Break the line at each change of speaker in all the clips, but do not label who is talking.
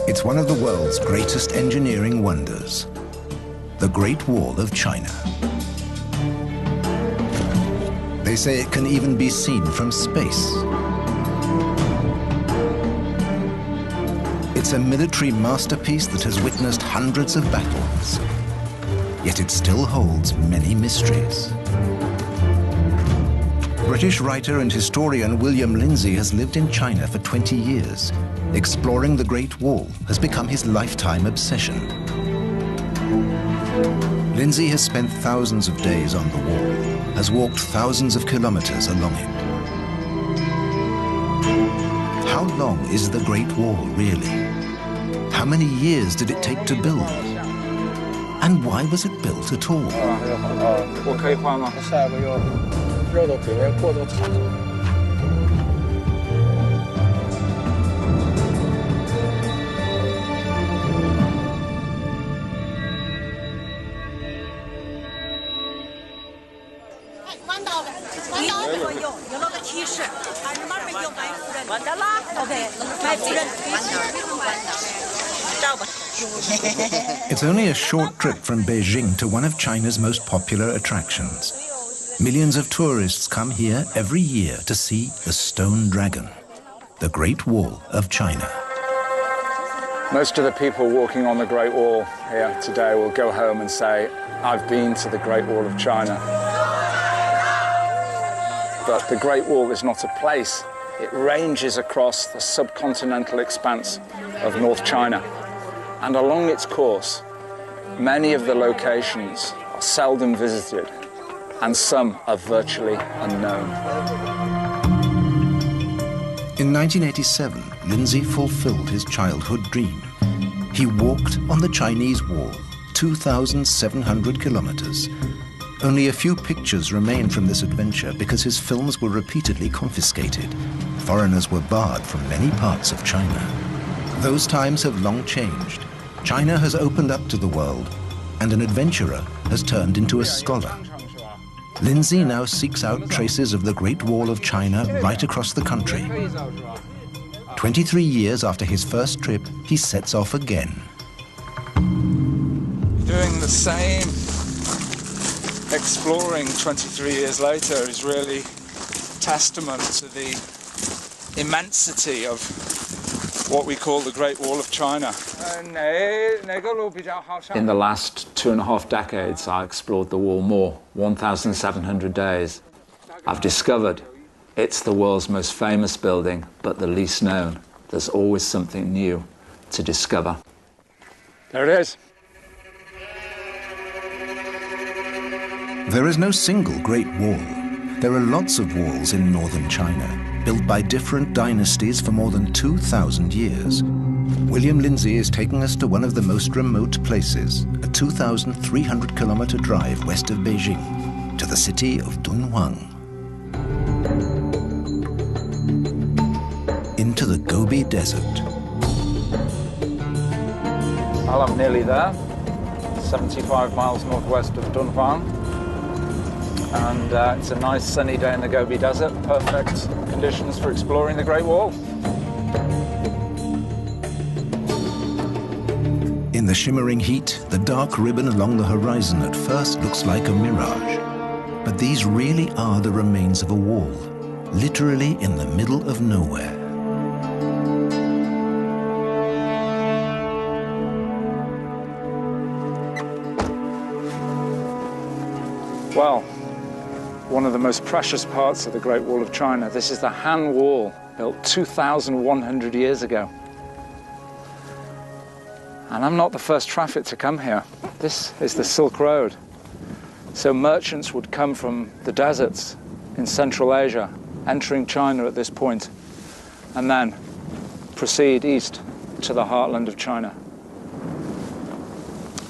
It's one of the world's greatest engineering wonders, the Great Wall of China. They say it can even be seen from space. It's a military masterpiece that has witnessed hundreds of battles, yet it still holds many mysteries. British writer and historian William Lindsay has lived in China for 20 years. Exploring the Great Wall has become his lifetime obsession. Lindsay has spent thousands of days on the wall, has walked thousands of kilometers along it. How long is the Great Wall really? How many years did it take to build? And why was it built at all? It's only a short trip from Beijing to one of China's most popular attractions. Millions of tourists come here every year to see the Stone Dragon, the Great Wall of China.
Most of the people walking on the Great Wall here today will go home and say, I've been to the Great Wall of China. But the Great Wall is not a place. It ranges across the subcontinental expanse of North China. And along its course, many of the locations are seldom visited, and some are virtually unknown.
In 1987, Lindsay fulfilled his childhood dream. He walked on the Chinese Wall, 2,700 kilometers. Only a few pictures remain from this adventure because his films were repeatedly confiscated. Foreigners were barred from many parts of China. Those times have long changed. China has opened up to the world, and an adventurer has turned into a scholar. Lindsay now seeks out traces of the Great Wall of China right across the country. 23 years after his first trip, he sets off again.
Doing the same exploring 23 years later is really testament to the immensity of what we call the Great Wall of China. In the last 2.5 decades, I explored the wall more, 1,700 days. I've discovered it's the world's most famous building, but the least known. There's always something new to discover. There it is.
There is no single Great Wall. There are lots of walls in northern China, built by different dynasties for more than 2,000 years. William Lindsay is taking us to one of the most remote places, a 2,300-kilometer drive west of Beijing, to the city of Dunhuang. Into the Gobi Desert.
Well, I'm nearly there, 75 miles northwest of Dunhuang. And it's a nice sunny day in the Gobi Desert, perfect conditions for exploring the Great Wall.
In the shimmering heat, the dark ribbon along the horizon at first looks like a mirage. But these really are the remains of a wall, literally in the middle of nowhere.
Well, one of the most precious parts of the Great Wall of China. This is the Han Wall, built 2,100 years ago. And I'm not the first traffic to come here. This is the Silk Road. So merchants would come from the deserts in Central Asia, entering China at this point, and then proceed east to the heartland of China.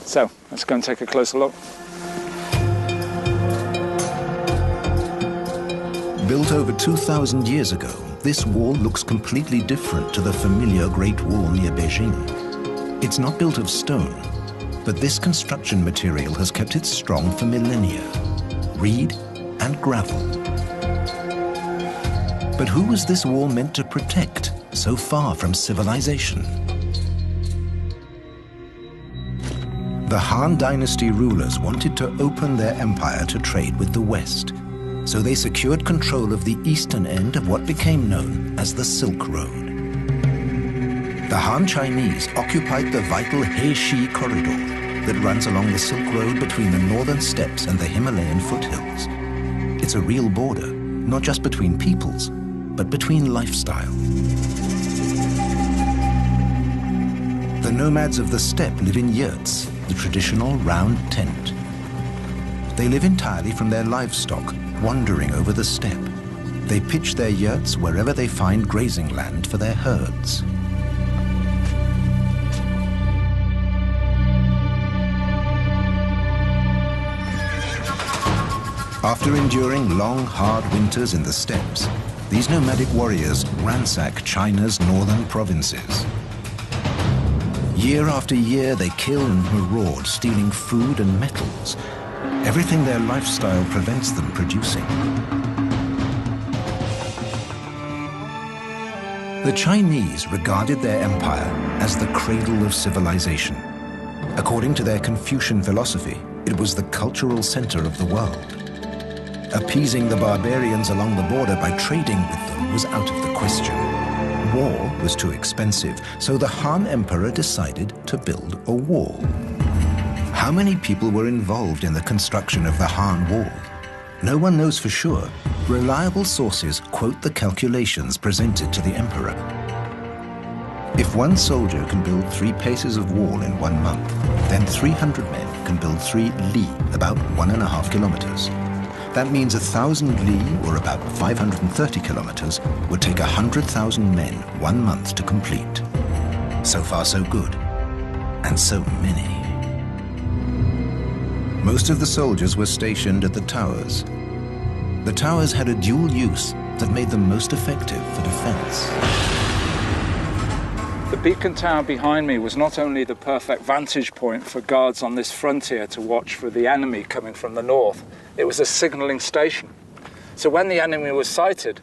So let's go and take a closer look.
Built over 2,000 years ago, this wall looks completely different to the familiar Great Wall near Beijing. It's not built of stone, but this construction material has kept it strong for millennia. Reed and gravel. But who was this wall meant to protect, so far from civilization? The Han Dynasty rulers wanted to open their empire to trade with the West, so they secured control of the eastern end of what became known as the Silk Road. The Han Chinese occupied the vital He-Shi corridor that runs along the Silk Road between the northern steppes and the Himalayan foothills. It's a real border, not just between peoples, but between lifestyle. The nomads of the steppe live in yurts, the traditional round tent. They live entirely from their livestock, wandering over the steppe. They pitch their yurts wherever they find grazing land for their herds. After enduring long, hard winters in the steppes, these nomadic warriors ransack China's northern provinces. Year after year, they kill and maraud, stealing food and metals, everything their lifestyle prevents them producing. The Chinese regarded their empire as the cradle of civilization. According to their Confucian philosophy, it was the cultural center of the world. Appeasing the barbarians along the border by trading with them was out of the question. War was too expensive, so the Han Emperor decided to build a wall. How many people were involved in the construction of the Han Wall? No one knows for sure. Reliable sources quote the calculations presented to the emperor. If one soldier can build 3 paces of wall in 1 month, then 300 men can build 3 li, about 1.5 kilometers. That means 1,000 li, or about 530 kilometers, would take 100,000 men 1 month to complete. So far, so good. And so many. Most of the soldiers were stationed at the towers. The towers had a dual use that made them most effective for defense.
The beacon tower behind me was not only the perfect vantage point for guards on this frontier to watch for the enemy coming from the north, it was a signalling station. So when the enemy was sighted,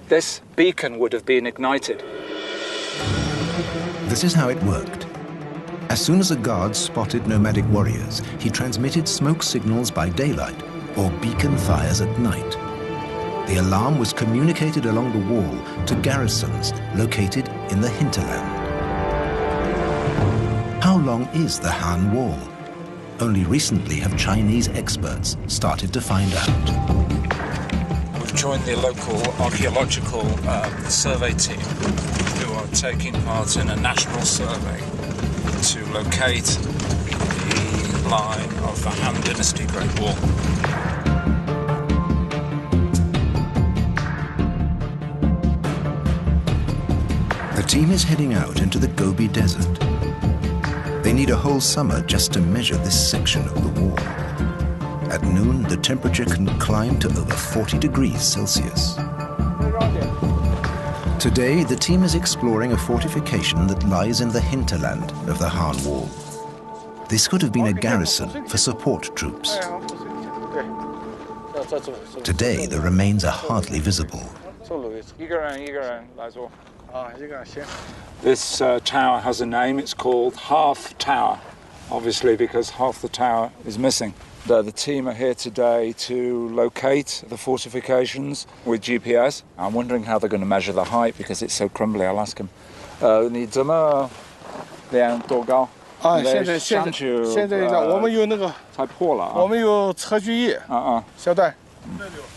this beacon would have been ignited.
This is how it worked. As soon as a guard spotted nomadic warriors, he transmitted smoke signals by daylight or beacon fires at night. The alarm was communicated along the wall to garrisons located in the hinterland. How long is the Han Wall? Only recently have Chinese experts started to find out.
We've joined the local archaeological survey team who are taking part in a national survey to locate the line of the Han Dynasty Great Wall.
The team is heading out into the Gobi Desert. They need a whole summer just to measure this section of the wall. At noon, the temperature can climb to over 40 degrees Celsius. Today, the team is exploring a fortification that lies in the hinterland of the Han Wall. This could have been a garrison for support troops. Today, the remains are hardly visible.
This tower has a name. It's called Half Tower, obviously because half the tower is missing. The team are here today to locate the fortifications with GPS. I'm wondering how they're going to measure the height because it's so crumbly. I'll ask them. 你怎么量多高？
现在我们有那个
才破了啊！
我们有测距仪小段，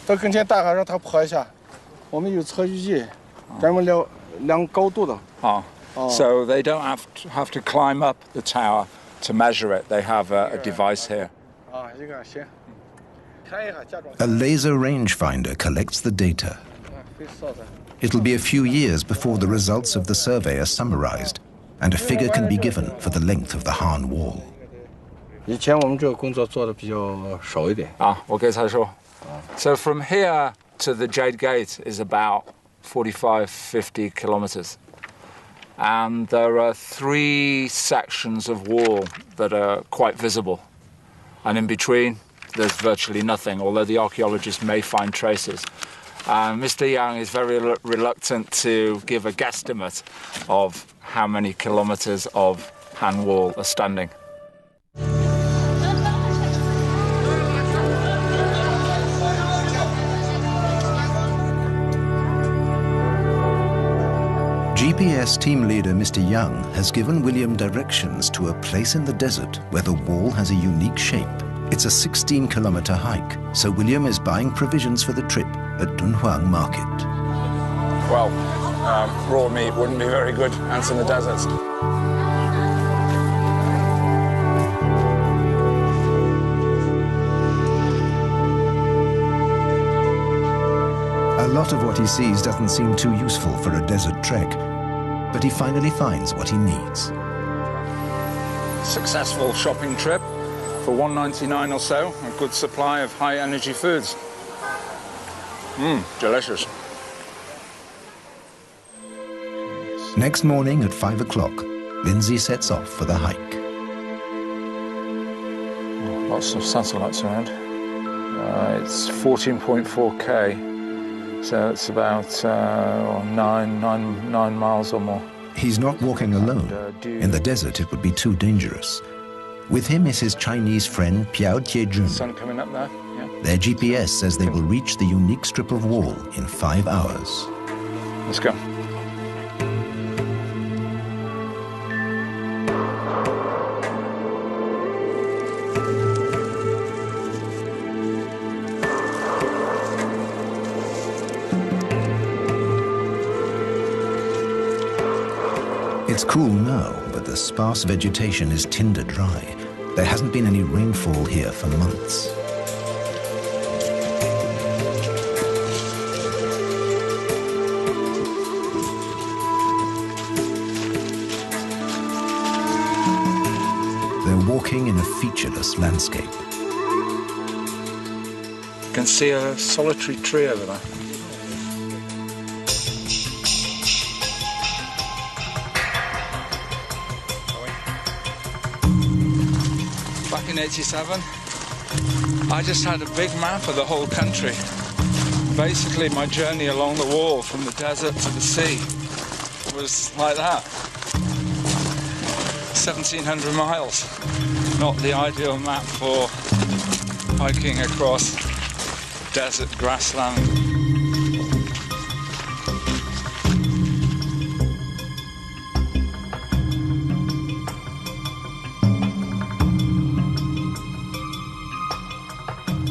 到跟前大海让它破一下。我们有测距仪，专门量高度的。
So they don't have to climb up the tower to measure it. They have a device here.
A laser rangefinder collects the data. It'll be a few years before the results of the survey are summarized and a figure can be given for the length of the Han Wall.
以前我们这个工作做的比较少一点。
我给他说。So from here to the Jade Gate is about 45-50 kilometers. And there are 3 sections of wall that are quite visible. And in between, there's virtually nothing, although the archaeologists may find traces. Mr. Yang is very reluctant to give a guesstimate of how many kilometers of Han Wall are standing.
GPS team leader Mr. Young has given William directions to a place in the desert where the wall has a unique shape. It's a 16-kilometer hike, so William is buying provisions for the trip at Dunhuang Market.
Well, raw meat wouldn't be very good, and it's in the deserts.
A lot of what he sees doesn't seem too useful for a desert trek, but he finally finds what he needs.
Successful shopping trip for $1.99 or so, a good supply of high-energy foods. Delicious.
Next morning at 5 o'clock, Lindsay sets off for the hike.
Lots of satellites around. It's 14.4K. So it's about 9 miles or more.
He's not walking alone. In the desert, it would be too dangerous. With him is his Chinese friend Piao Tiejun.
Sun coming up there. Yeah.
Their GPS says they will reach the unique strip of wall in 5 hours.
Let's go.
It's cool now, but the sparse vegetation is tinder dry. There hasn't been any rainfall here for months. They're walking in a featureless landscape.
You can see a solitary tree over there. Back in '87, I just had a big map of the whole country. Basically, my journey along the wall from the desert to the sea was like that. 1,700 miles. Not the ideal map for hiking across desert grassland.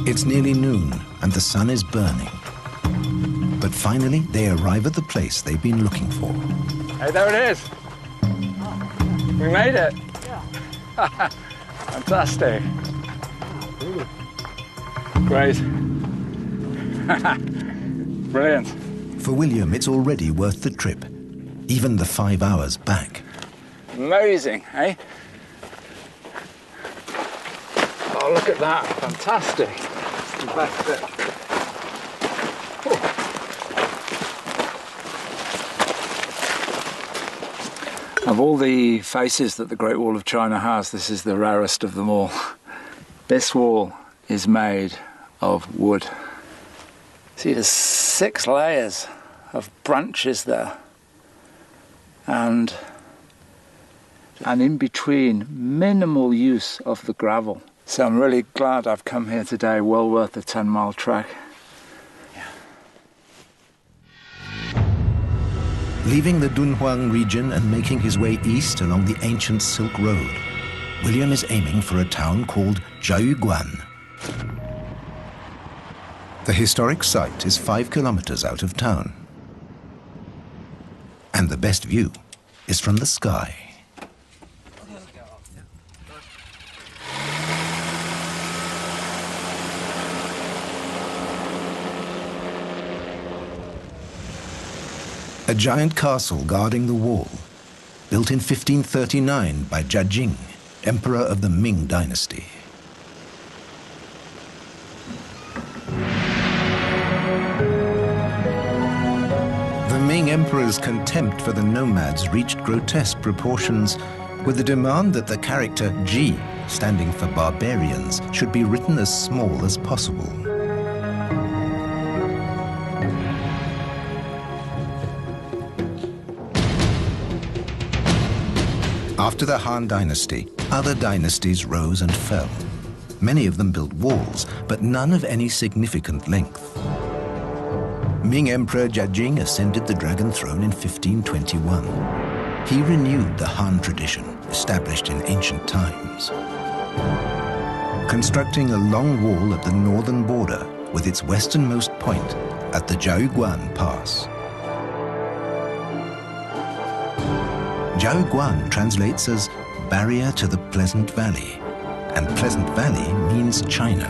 It's nearly noon and the sun is burning. But finally, they arrive at the place they've been looking for.
Hey, there it is. We made it.
Yeah.
Fantastic. Great. Brilliant.
For William, it's already worth the trip, even the 5 hours back.
Amazing, eh? Oh, look at that. Fantastic. The best bit. Of all the faces that the Great Wall of China has, this is the rarest of them all. This wall is made of wood. See, there's 6 layers of branches there. And in between, minimal use of the gravel. So I'm really glad I've come here today, well worth the 10-mile trek.
Leaving the Dunhuang region and making his way east along the ancient Silk Road, William is aiming for a town called Jiayuguan. The historic site is 5 kilometers out of town. And the best view is from the sky. A giant castle guarding the wall, built in 1539 by Jiajing, emperor of the Ming dynasty. The Ming emperor's contempt for the nomads reached grotesque proportions, with the demand that the character Ji, standing for barbarians, should be written as small as possible. After the Han Dynasty, other dynasties rose and fell. Many of them built walls, but none of any significant length. Ming Emperor Jiajing ascended the dragon throne in 1521. He renewed the Han tradition established in ancient times, constructing a long wall at the northern border with its westernmost point at the Jiaoguan Pass. Jiaoguan translates as barrier to the Pleasant Valley, and Pleasant Valley means China.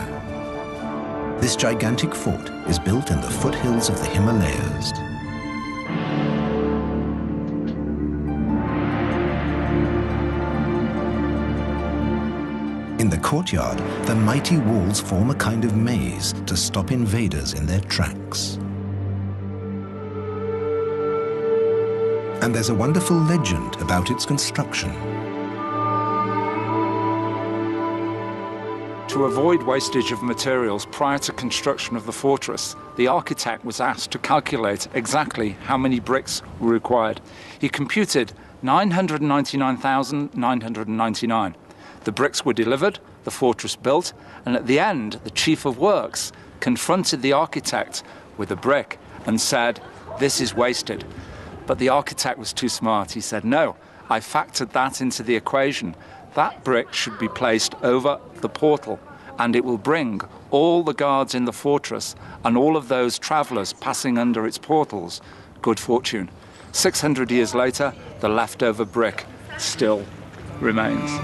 This gigantic fort is built in the foothills of the Himalayas. In the courtyard, the mighty walls form a kind of maze to stop invaders in their tracks. And there's a wonderful legend about its construction.
To avoid wastage of materials prior to construction of the fortress, the architect was asked to calculate exactly how many bricks were required. He computed 999,999. The bricks were delivered, the fortress built, and at the end, the chief of works confronted the architect with a brick and said, "This is wasted." But the architect was too smart. He said, "No, I factored that into the equation. That brick should be placed over the portal, and it will bring all the guards in the fortress and all of those travelers passing under its portals good fortune." 600 years later, the leftover brick still remains.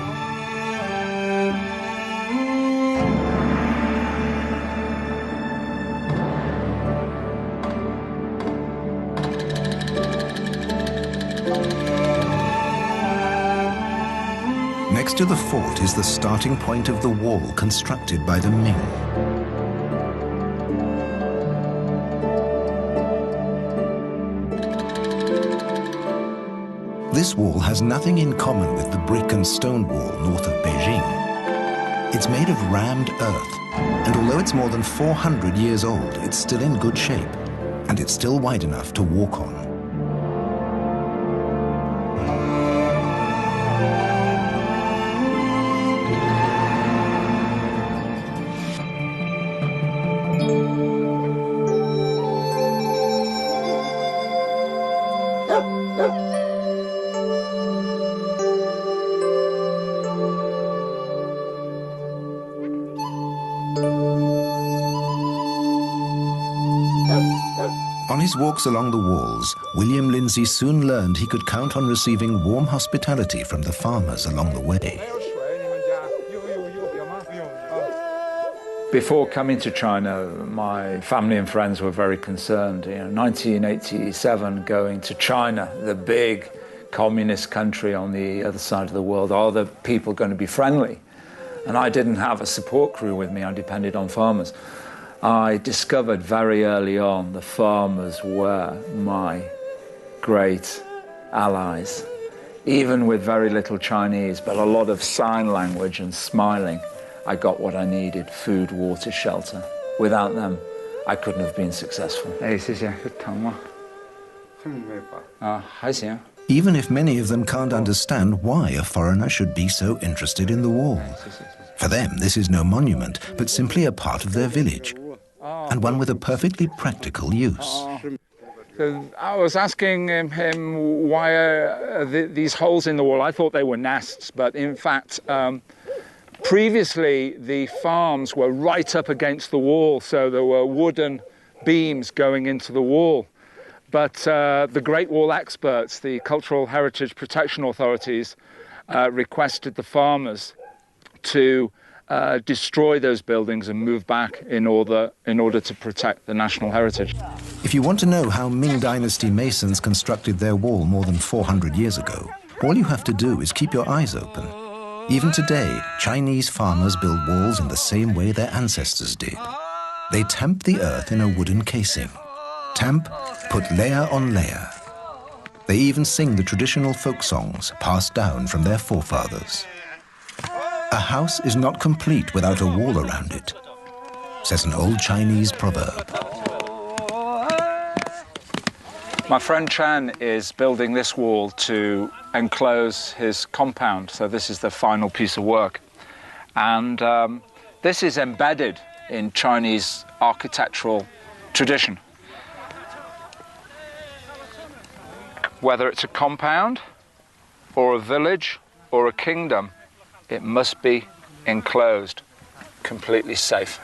Next to the fort is the starting point of the wall constructed by the Ming. This wall has nothing in common with the brick and stone wall north of Beijing. It's made of rammed earth, and although it's more than 400 years old, it's still in good shape, and it's still wide enough to walk on. On his walks along the walls, William Lindsay soon learned he could count on receiving warm hospitality from the farmers along the way.
Before coming to China, my family and friends were very concerned. 1987, going to China, the big communist country on the other side of the world, are the people going to be friendly? And I didn't have a support crew with me, I depended on farmers. I discovered very early on the farmers were my great allies, even with very little Chinese, but a lot of sign language and smiling. I got what I needed: food, water, shelter. Without them, I couldn't have been successful.
Even if many of them can't understand why a foreigner should be so interested in the wall. For them, this is no monument, but simply a part of their village, and one with a perfectly practical use.
So I was asking him why these holes in the wall. I thought they were nests, but in fact, previously the farms were right up against the wall, so there were wooden beams going into the wall. But the Great Wall experts, the Cultural Heritage Protection Authorities, requested the farmers to destroy those buildings and move back in order to protect the national heritage.
If you want to know how Ming Dynasty masons constructed their wall more than 400 years ago, all you have to do is keep your eyes open. Even today, Chinese farmers build walls in the same way their ancestors did. They tamp the earth in a wooden casing. Tamp, put layer on layer. They even sing the traditional folk songs passed down from their forefathers. A house is not complete without a wall around it, says an old Chinese proverb.
My friend Chen is building this wall to enclose his compound, so this is the final piece of work. And this is embedded in Chinese architectural tradition. Whether it's a compound, or a village, or a kingdom, it must be enclosed, completely safe.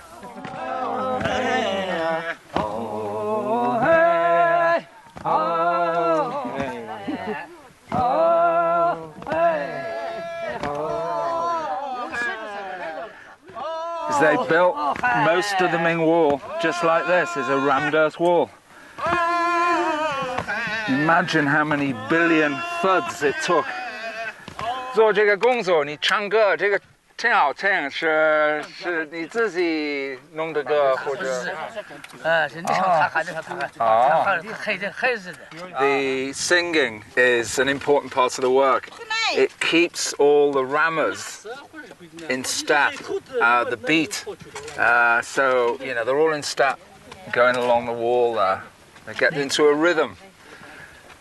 They built most of the Ming Wall just like this. It's a rammed earth wall. Imagine how many billion thuds it took. 做这个工作，你唱歌这个挺好听，是你自己弄的歌或者？
是你唱他喊，黑似的。
The singing is an important part of the work. It keeps all the rammers in step, the beat. So, you know, they're all in step going along the wall there. They get into a rhythm.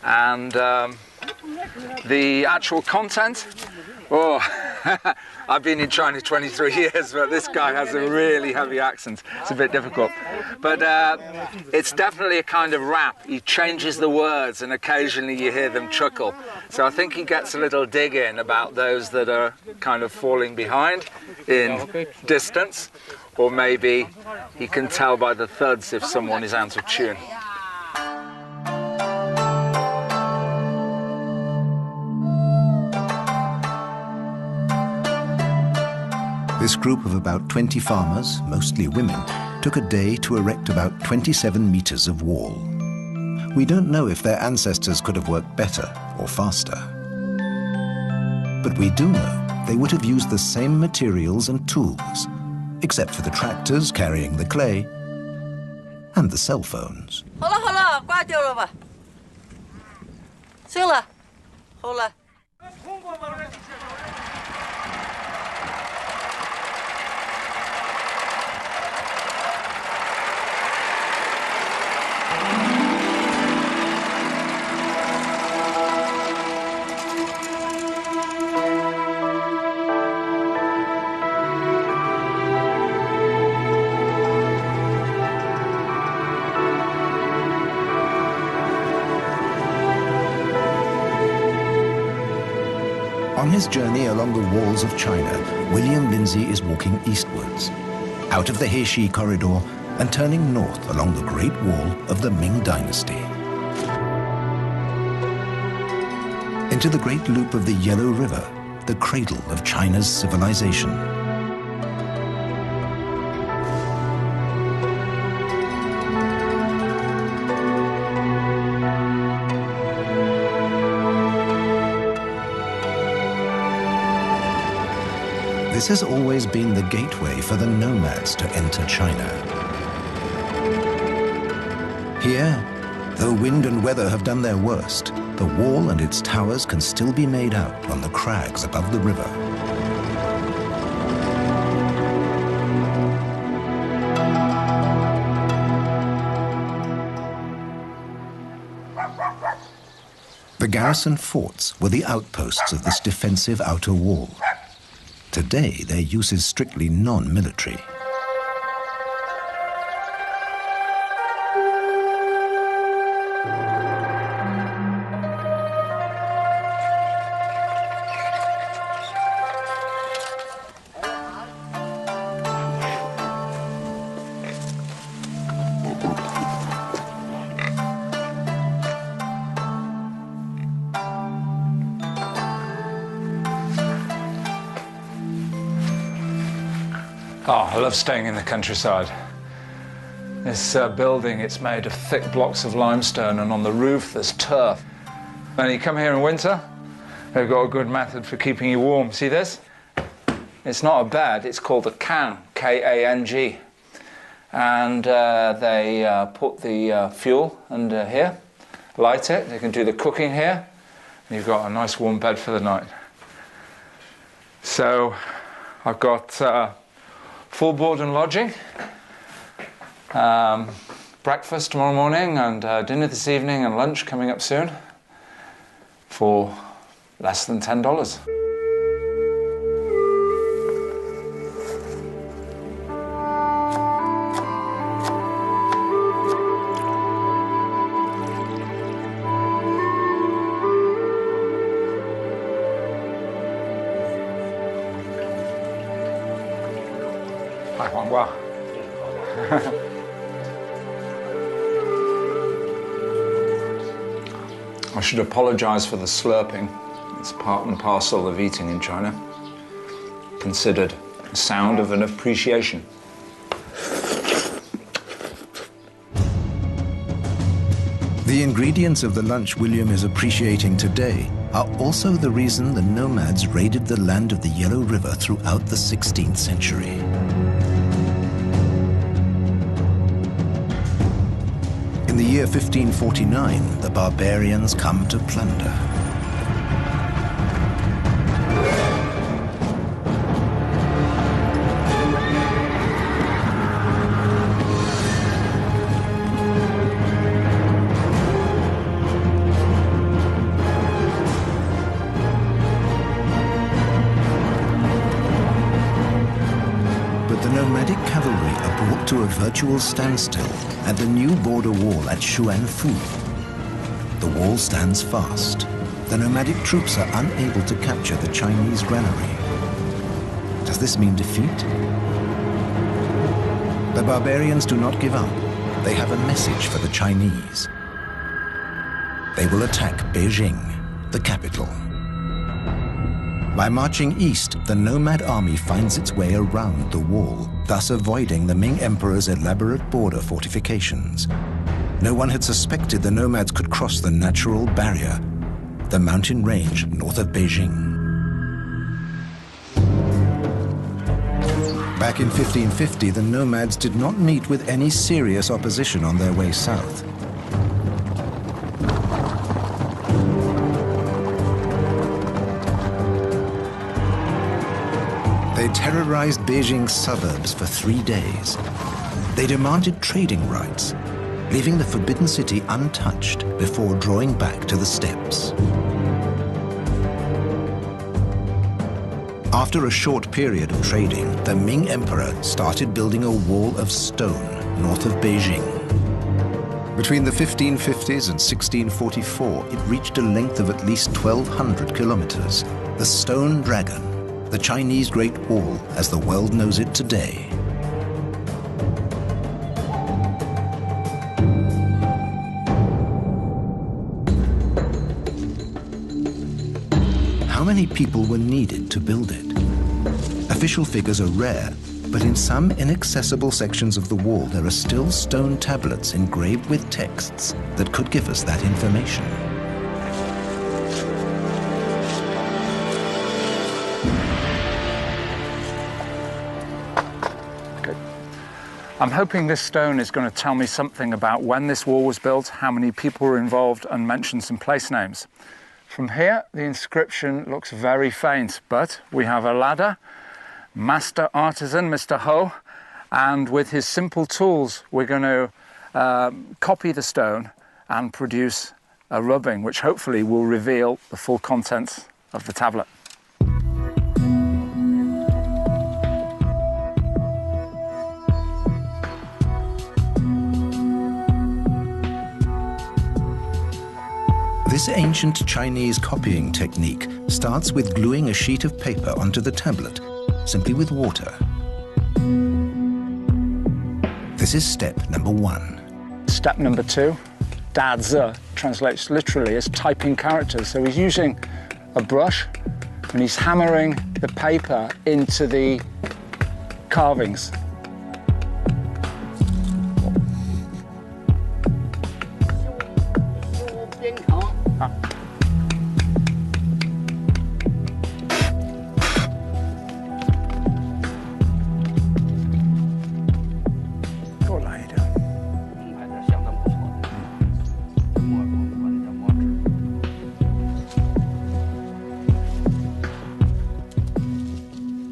And the actual content, oh, I've been in China 23 years, but this guy has a really heavy accent. It's a bit difficult. But it's definitely a kind of rap. He changes the words and occasionally you hear them chuckle. So I think he gets a little dig in about those that are kind of falling behind in distance, or maybe he can tell by the thuds if someone is out of tune.
This group of about 20 farmers, mostly women, took a day to erect about 27 meters of wall. We don't know if their ancestors could have worked better or faster. But we do know they would have used the same materials and tools, except for the tractors carrying the clay and the cell phones.
好了，挂掉了吧。行了，好了。
On his journey along the walls of China, William Lindsay is walking eastwards, out of the Heishi corridor and turning north along the Great Wall of the Ming Dynasty. Into the Great Loop of the Yellow River, the cradle of China's civilization. This has always been the gateway for the nomads to enter China. Here, though wind and weather have done their worst, the wall and its towers can still be made out on the crags above the river. The garrison forts were the outposts of this defensive outer wall. Today, their use is strictly non-military.
Oh, I love staying in the countryside. This building, it's made of thick blocks of limestone, and on the roof there's turf. And you come here in winter, they've got a good method for keeping you warm. See this? It's not a bed, it's called a kang, K-A-N-G. And they put the fuel under here, light it, they can do the cooking here, and you've got a nice warm bed for the night. So I've got full board and lodging, breakfast tomorrow morning and dinner this evening and lunch coming up soon for less than $10. wow. I should apologize for the slurping. It's part and parcel of eating in China. Considered a sound of an appreciation.
The ingredients of the lunch William is appreciating today are also the reason the nomads raided the land of the Yellow River throughout the 16th century. In the year 1549, the barbarians come to plunder. To a virtual standstill at the new border wall at Xuanfu. The wall stands fast. The nomadic troops are unable to capture the Chinese granary. Does this mean defeat? The barbarians do not give up. They have a message for the Chinese. They will attack Beijing, the capital. By marching east, the nomad army finds its way around the wall, thus avoiding the Ming Emperor's elaborate border fortifications. No one had suspected the nomads could cross the natural barrier, the mountain range north of Beijing. Back in 1550, the nomads did not meet with any serious opposition on their way south. They terrorized Beijing's suburbs for 3 days. They demanded trading rights, leaving the Forbidden City untouched before drawing back to the steppes. After a short period of trading, the Ming Emperor started building a wall of stone north of Beijing. Between the 1550s and 1644, it reached a length of at least 1,200 kilometers. The Stone Dragon, the Chinese Great Wall as the world knows it today. How many people were needed to build it? Official figures are rare, but in some inaccessible sections of the wall there are still stone tablets engraved with texts that could give us that information.
I'm hoping this stone is going to tell me something about when this wall was built, how many people were involved, and mention some place names. From here, the inscription looks very faint, but we have a ladder, master artisan, Mr. Ho, and with his simple tools, we're going to copy the stone and produce a rubbing, which hopefully will reveal the full contents of the tablet.
This ancient Chinese copying technique starts with gluing a sheet of paper onto the tablet, simply with water. This is step number 1.
Step number 2, dazi, translates literally as typing characters. So he's using a brush and he's hammering the paper into the carvings.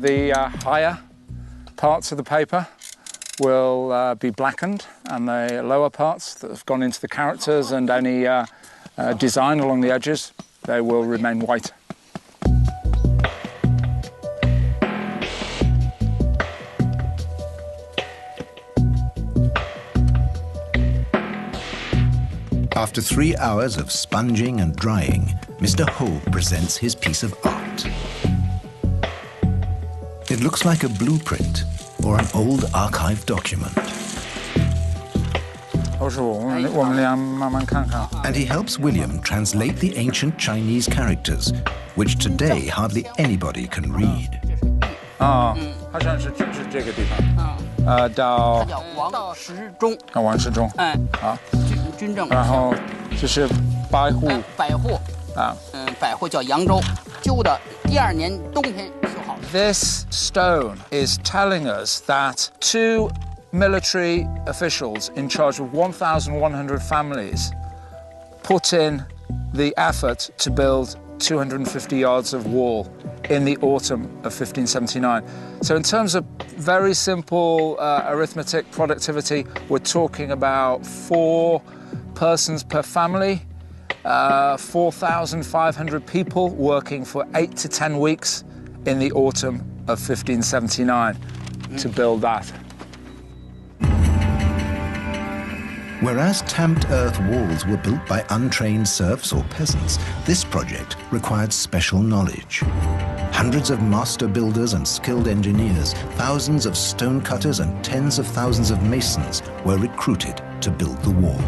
The higher parts of the paper will be blackened, and the lower parts that have gone into the characters and any design along the edges, they will remain white.
After 3 hours of sponging and drying, Mr. Ho presents his piece of art. It looks like a blueprint, or an old archive document. And he helps William translate the ancient Chinese characters, which today hardly anybody can read.
好像是就是这个地方，到
王时中，
王时中，好，
军政，
然后这是百户，
百户，百户叫扬州，修的第2年冬天修好的。
This stone is telling us that 2 military officials in charge of 1,100 families put in the effort to build 250 yards of wall in the autumn of 1579. So in terms of very simple arithmetic productivity, we're talking about 4 persons per family, 4,500 people working for 8 to 10 weeks in the autumn of 1579 to build that.
Whereas tamped earth walls were built by untrained serfs or peasants, this project required special knowledge. Hundreds of master builders and skilled engineers, thousands of stone cutters and tens of thousands of masons were recruited to build the wall.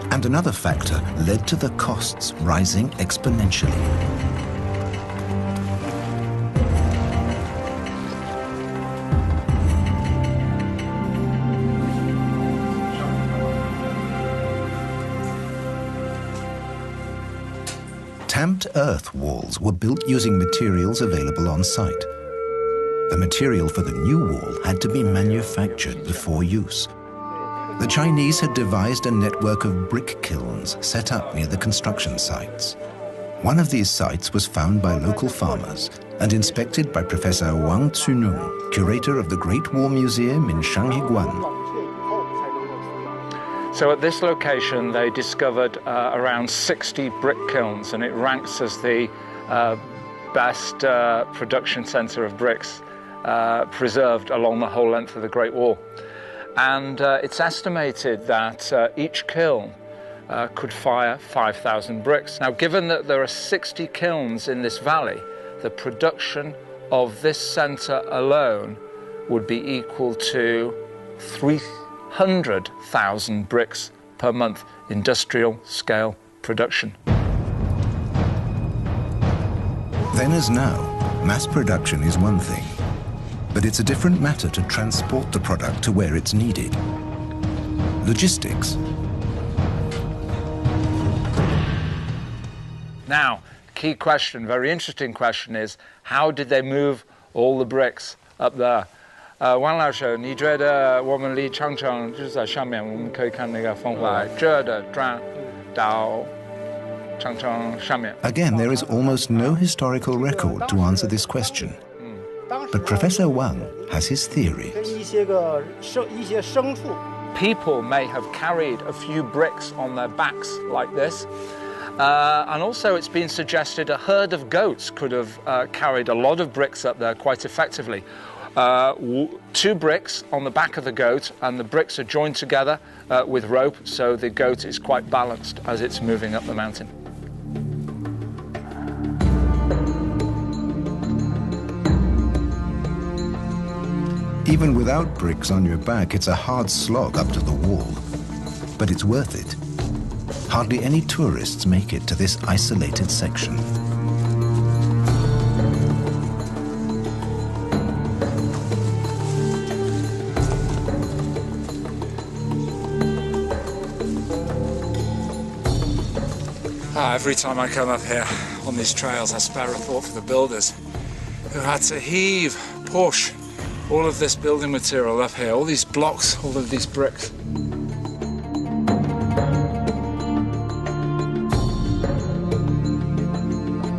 And another factor led to the costs rising exponentially. Tamped earth walls were built using materials available on site. The material for the new wall had to be manufactured before use. The Chinese had devised a network of brick kilns set up near the construction sites. One of these sites was found by local farmers and inspected by Professor Wang Cunong, curator of the Great War Museum in Shanghiguan.
So at this location, they discovered around 60 brick kilns, and it ranks as the best production center of bricks preserved along the whole length of the Great Wall. And it's estimated that each kiln could fire 5,000 bricks. Now, given that there are 60 kilns in this valley, the production of this center alone would be equal to 300,000 bricks per month, industrial scale production.
Then as now, mass production is one thing, but it's a different matter to transport the product to where it's needed. Logistics.
Now, key question, very interesting question is, how did they move all the bricks up there? 王老师，你觉得我们离长城就是在上面，我们可以看那个烽火这的转到长城上面。
Again, there is almost no historical record to answer this question. But Professor Wang has his theory.
People may have carried a few bricks on their backs like this. And also it's been suggested a herd of goats could have carried a lot of bricks up there quite effectively. 2 bricks on the back of the goat, and the bricks are joined together with rope, so the goat is quite balanced as it's moving up the mountain.
Even without bricks on your back, it's a hard slog up to the wall. But it's worth it. Hardly any tourists make it to this isolated section.
Every time I come up here on these trails, I spare a thought for the builders who had to heave, push all of this building material up here, all these blocks, all of these bricks.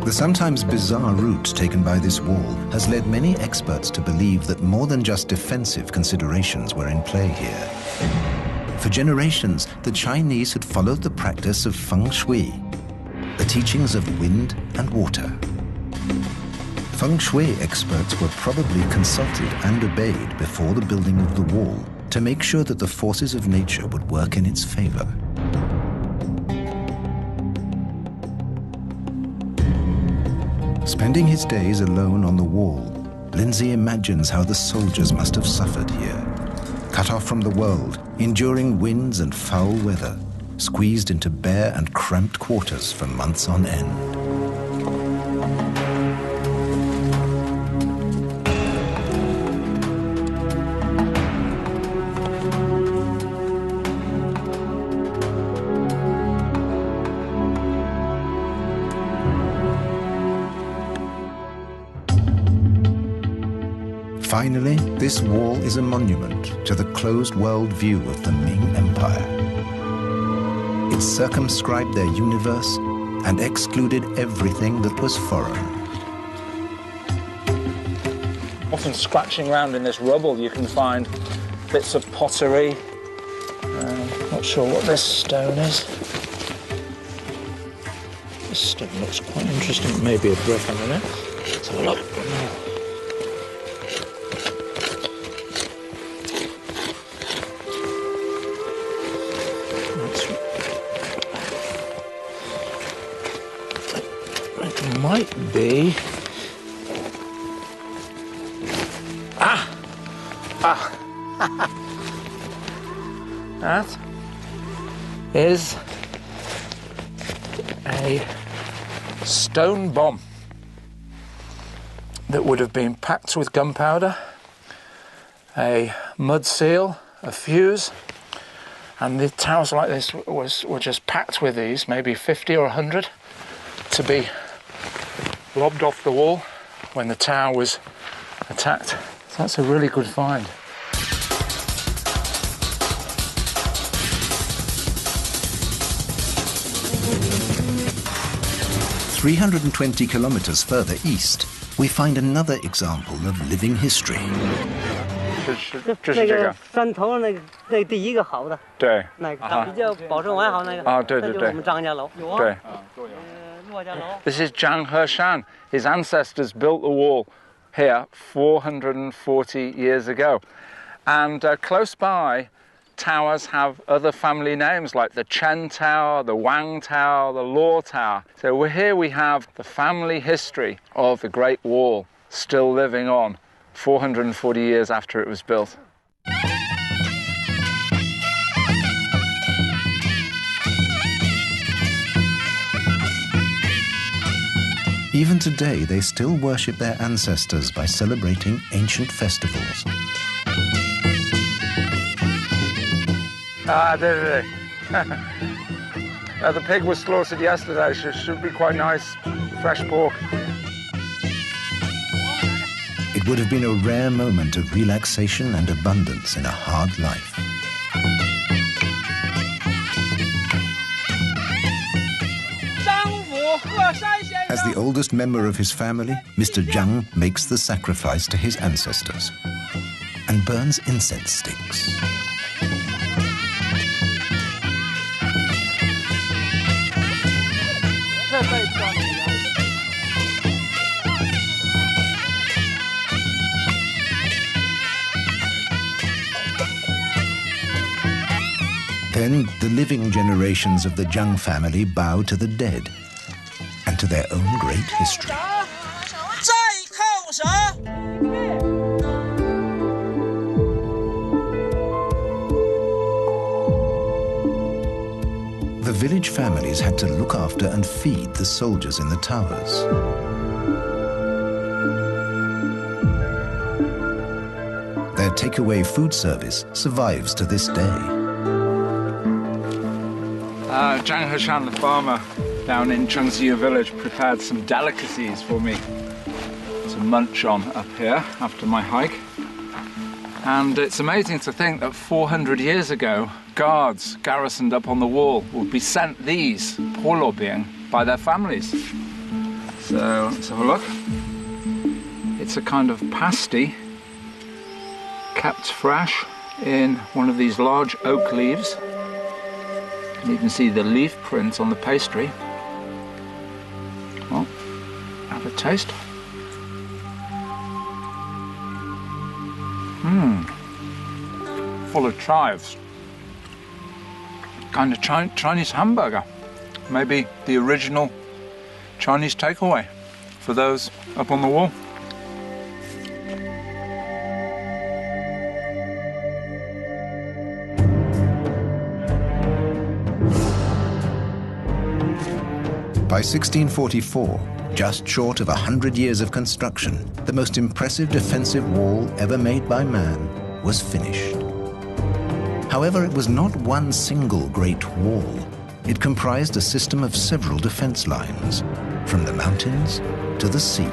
The sometimes bizarre route taken by this wall has led many experts to believe that more than just defensive considerations were in play here. For generations, the Chinese had followed the practice of feng shui, the teachings of wind and water. Feng shui experts were probably consulted and obeyed before the building of the wall to make sure that the forces of nature would work in its favor. Spending his days alone on the wall, Lindsay imagines how the soldiers must have suffered here. Cut off from the world, enduring winds and foul weather, squeezed into bare and cramped quarters for months on end. Finally, this wall is a monument to the closed world view of the Ming Empire. It circumscribed their universe and excluded everything that was foreign.
Often scratching around in this rubble, you can find bits of pottery. Not sure what this stone is. This stone looks quite interesting. Maybe a brick, I don't know. Let's have a look. Might be. That is a stone bomb that would have been packed with gunpowder, a mud seal, a fuse, and the towers like this were just packed with these, maybe 50 or 100, to be lobbed off the wall when the tower was attacked. So that's a really good find.
"320 kilometers further east, we find another example of living history.
这是这个
山头那个第一个好的，
对，
那个比较保存完好那个。
对对对，
这就是我们张家楼。有啊。
对。
骆家楼。
This is Zhang Heshan. His ancestors built the wall here 440 years ago. And close by, towers have other family names like the Chen Tower, the Wang Tower, the Luo Tower. So here we have the family history of the Great Wall still living on 440 years after it was built.
Even today, they still worship their ancestors by celebrating ancient festivals.
The pig was slaughtered yesterday, so it should be quite nice, fresh pork.
It would have been a rare moment of relaxation and abundance in a hard life. As the oldest member of his family, Mr. Zhang makes the sacrifice to his ancestors and burns incense sticks. Then the living generations of the Zhang family bow to the dead and to their own great history. The village families had to look after and feed the soldiers in the towers. Their takeaway food service survives to this day.
Zhang Heshan, the farmer down in Chengxiu village, prepared some delicacies for me to munch on up here after my hike. And it's amazing to think that 400 years ago, guards garrisoned up on the wall would be sent these polobiang by their families. So let's have a look. It's a kind of pasty kept fresh in one of these large oak leaves. You can see the leaf print on the pastry. Well, have a taste. Full of chives. Kind of Chinese hamburger. Maybe the original Chinese takeaway for those up on the wall.
By 1644, just short of 100 years of construction, the most impressive defensive wall ever made by man was finished. However, it was not one single great wall. It comprised a system of several defense lines, from the mountains to the sea.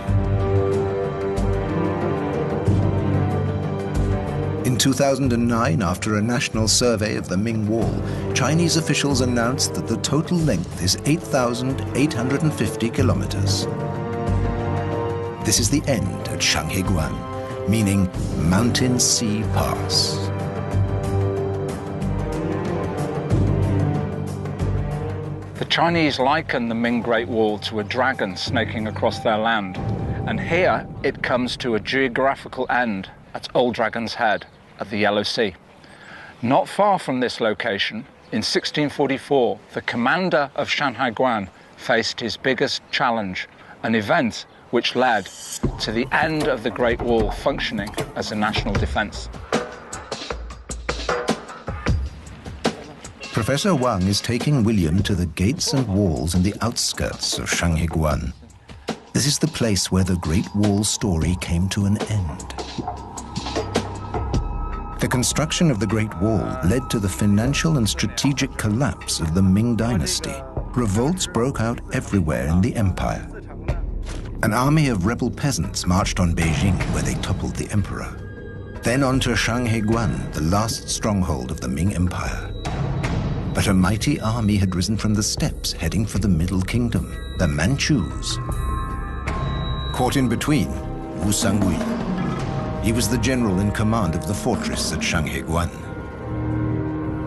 In 2009, after a national survey of the Ming Wall, Chinese officials announced that the total length is 8,850 kilometers. This is the end at Shanghaiguan, meaning Mountain Sea Pass.
The Chinese liken the Ming Great Wall to a dragon snaking across their land, and here it comes to a geographical end at Old Dragon's Head at the Yellow Sea. Not far from this location, in 1644, the commander of Shanghaiguan faced his biggest challenge, an event which led to the end of the Great Wall functioning as a national defense.
Professor Wang is taking William to the gates and walls in the outskirts of Shanghaiguan. This is the place where the Great Wall story came to an end. The construction of the Great Wall led to the financial and strategic collapse of the Ming dynasty. Revolts broke out everywhere in the empire. An army of rebel peasants marched on Beijing, where they toppled the emperor. Then on to Shanghaiguan, the last stronghold of the Ming Empire. But a mighty army had risen from the steppes, heading for the Middle Kingdom, the Manchus. Caught in between, Wu Sangui. He was the general in command of the fortress at Shanghaiguan.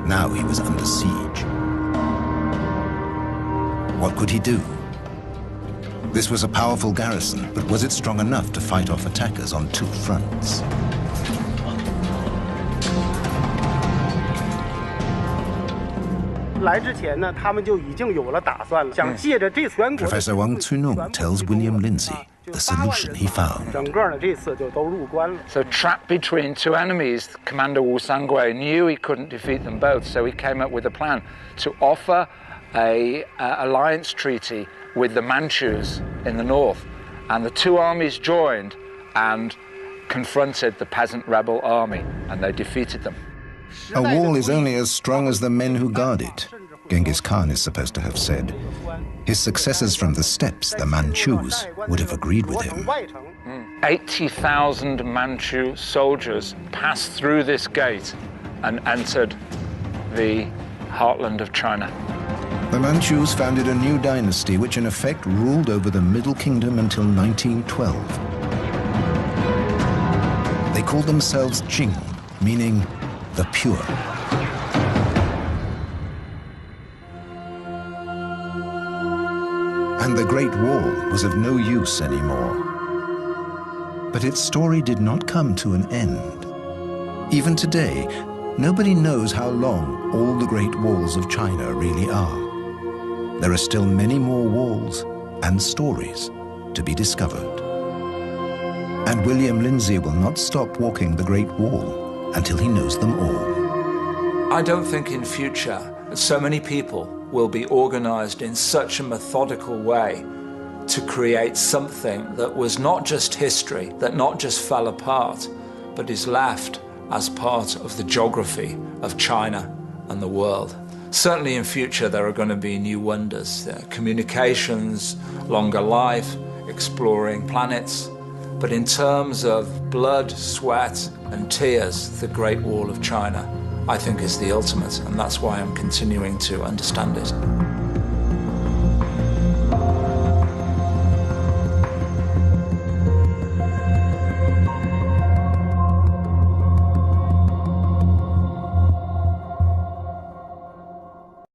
Now he was under siege. What could he do? This was a powerful garrison, but was it strong enough to fight off attackers on two fronts? Professor Wang Cunong tells William Lindsay the solution he found.
So trapped between two enemies, Commander Wu Sangui knew he couldn't defeat them both, so he came up with a plan to offer an alliance treaty with the Manchus in the north. And the two armies joined and confronted the peasant rebel army, and they defeated them.
A wall is only as strong as the men who guard it, Genghis Khan is supposed to have said. His successors from the steppes, the Manchus, would have agreed with him.
80,000 Manchu soldiers passed through this gate and entered the heartland of China.
The Manchus founded a new dynasty which in effect ruled over the Middle Kingdom until 1912. They called themselves Jing, meaning the pure. And the Great Wall was of no use anymore. But its story did not come to an end. Even today, nobody knows how long all the Great Walls of China really are. There are still many more walls and stories to be discovered. And William Lindsay will not stop walking the Great Wall until he knows them all.
I don't think in future so many people will be organized in such a methodical way to create something that was not just history, that not just fell apart, but is left as part of the geography of China and the world. Certainly in future there are going to be new wonders, communications, longer life, exploring planets. But in terms of blood, sweat and tears, the Great Wall of China, I think, is the ultimate, and that's why I'm continuing to understand it.